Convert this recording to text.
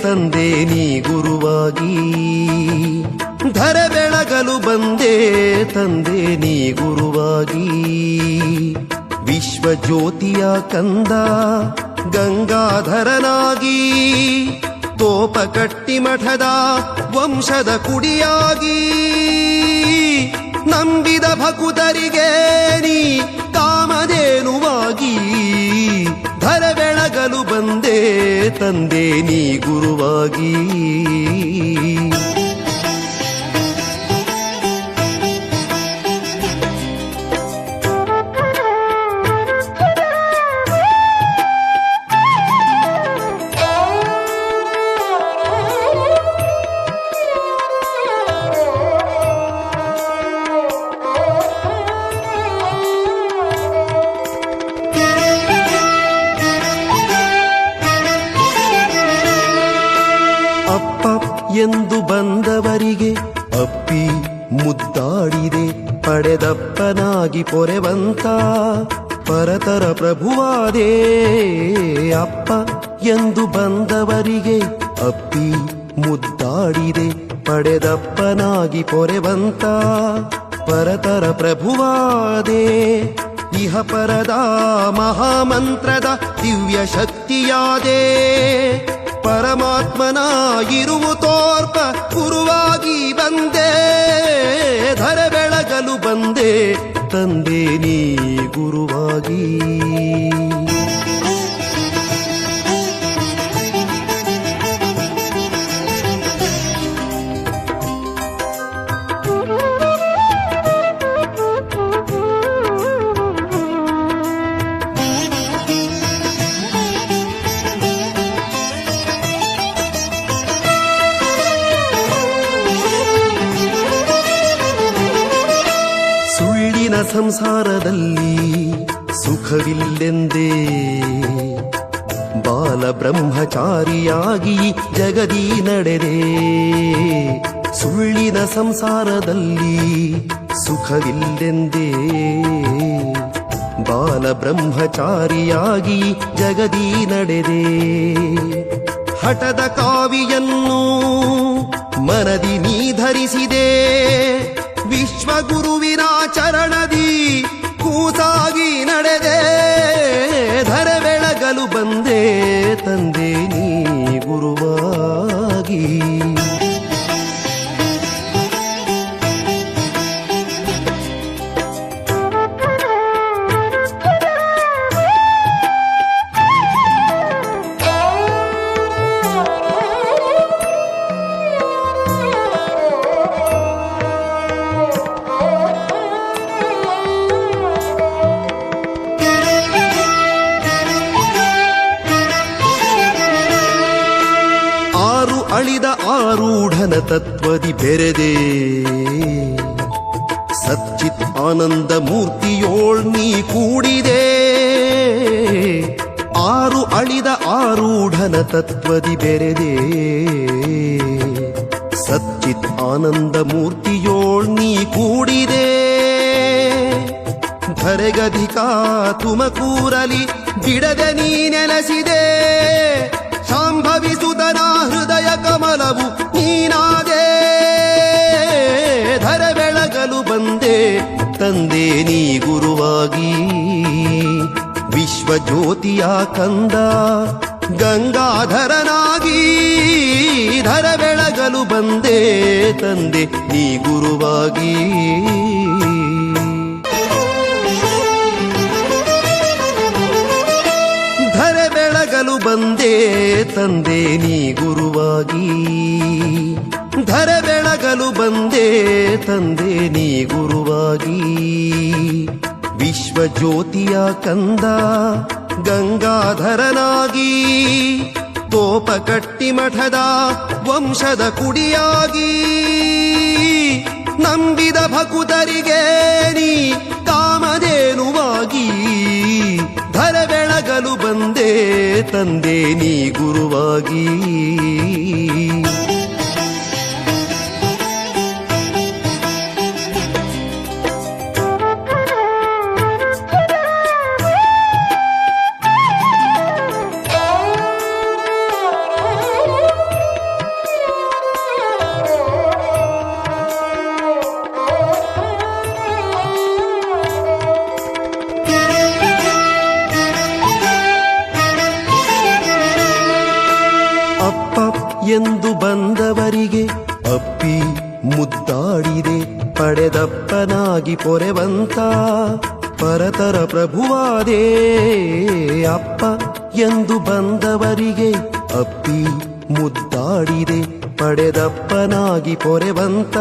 ತಂದೆ ನೀ ಗುರುವಾಗಿ. ಧರೆ ಬೆಳಗಲು ಬಂದೆ ತಂದೆ ನೀ ಗುರುವಾಗಿ. ವಿಶ್ವಜ್ಯೋತಿಯ ಕಂದ ಗಂಗಾಧರನಾಗಿ, ತೋಪಕಟ್ಟಿ ಮಠದ ವಂಶದ ಕುಡಿಯಾಗಿ, ನಂಬಿದ ಭಕುತರಿಗೆ ನೀ ಕಾಮಧೇನುವಾಗಿ. ಧರೆ ಬೆಳಗಲು ಬಂದೆ ತಂದೆ ನೀ ಗುರುವಾಗಿ. ಎಂದು ಬಂದವರಿಗೆ ಅಪ್ಪಿ ಮುದ್ದಾಡಿದೆ, ಪಡೆದಪ್ಪನಾಗಿ ಪೊರೆವಂತ ಪರತರ ಪ್ರಭುವಾದೆ. ಅಪ್ಪ ಎಂದು ಬಂದವರಿಗೆ ಅಪ್ಪಿ ಮುದ್ದಾಡಿದೆ, ಪಡೆದಪ್ಪನಾಗಿ ಪೊರೆವಂತ ಪರತರ ಪ್ರಭುವಾದೆ. ಇಹ ಪರದ ಮಹಾಮಂತ್ರದ ದಿವ್ಯ ಶಕ್ತಿಯಾದೆ, ಪರಮಾತ್ಮನ ಇರುವು ತೋರ್ಪ ಗುರುವಾಗಿ ಬಂದೆ. ಧರೆ ಬೆಳಗಲು ಬಂದೆ ತಂದೆ ನೀ ಗುರುವಾಗಿ. ಸಂಸಾರದಲ್ಲಿ ಸುಖವಿಲ್ಲೆಂದೇ ಬಾಲ ಬ್ರಹ್ಮಚಾರಿಯಾಗಿ ಜಗದಿ ನಡೆದೆ. ಸುಳ್ಳಿನ ಸಂಸಾರದಲ್ಲಿ ಸುಖವಿಲ್ಲೆಂದೇ ಬಾಲ ಬ್ರಹ್ಮಚಾರಿಯಾಗಿ ಜಗದಿ ನಡೆದೆ. ಹಠದ ಕಾವಿಯನ್ನು ಮನದಿ ನೀ ಧರಿಸಿದೆ, ವಿಶ್ವಗುರುವಿನ ಚರಣದಿ ಕೂಸಾಗಿ ನಡೆದೆ. ಧರೆ ಬೆಳಗಲು ಬಂದೆ ತಂದೆ ನೀ ಗುರುವಾಗಿ. ಅಳಿದ ಆರೂಢನ ತತ್ವದಿ ಬೆರೆದೆ, ಸಚ್ಚಿತ್ ಆನಂದ ಮೂರ್ತಿಯೋಳ್ ನೀ ಕೂಡಿದೆ. ಆರು ಅಳಿದ ಆರೂಢನ ತತ್ವದಿ ಬೆರೆದೆ, ಸಚ್ಚಿತ್ ಆನಂದ ಮೂರ್ತಿಯೋಳ್ ನೀ ಕೂಡಿದೆ. ಧರೆಗಧಿಕ ತುಮಕೂರಲಿ ಬಿಡದೆ ನೀ ನೆಲೆಸಿದೆ, ಶಾಂಭವಿಸುತನ ಹೃದಯ ಕಮಲವು ನೀನಾದೆ. ಧರೆ ಬೆಳಗಲು ಬಂದೆ ತಂದೆ ನೀ ಗುರುವಾಗಿ. ವಿಶ್ವಜ್ಯೋತಿಯ ಕಂದ ಗಂಗಾಧರನಾಗಿ, ಧರೆ ಬೆಳಗಲು ಬಂದೆ ತಂದೆ ನೀ ಗುರುವಾಗಿ. ಧರೆ ಬೆಳಗಲು ಬಂದೆ ತಂದೆ ನೀ ಗುರುವಾಗಿ. ಧರೆ ಬೆಳಗಲು ಬಂದೆ ತಂದೆ ನೀ ಗುರುವಾಗಿ. ವಿಶ್ವಜ್ಯೋತಿಯ ಕಂದ ಗಂಗಾಧರನಾಗಿ, ತೋಪಕಟ್ಟಿ ಮಠದ ವಂಶದ ಕುಡಿಯಾಗಿ, ನಂಬಿದ ಭಕುತರಿಗೆ ನೀ ಕಾಮಧೇನುವಾಗಿ. ಧರೆ ಬೆಳಗಲು ಬಂದೆ ತಂದೆ ನೀ ಗುರುವಾಗಿ. ಎಂದು ಬಂದವರಿಗೆ ಅಪ್ಪಿ ಮುದ್ದಾಡಿದೆ ಪಡೆದಪ್ಪನಾಗಿ ಪೊರೆವಂತ ಪರತರ ಪ್ರಭುವಾದೇ ಅಪ್ಪ ಎಂದು ಬಂದವರಿಗೆ ಅಪ್ಪಿ ಮುದ್ದಾಡಿದೆ ಪಡೆದಪ್ಪನಾಗಿ ಪೊರೆವಂತ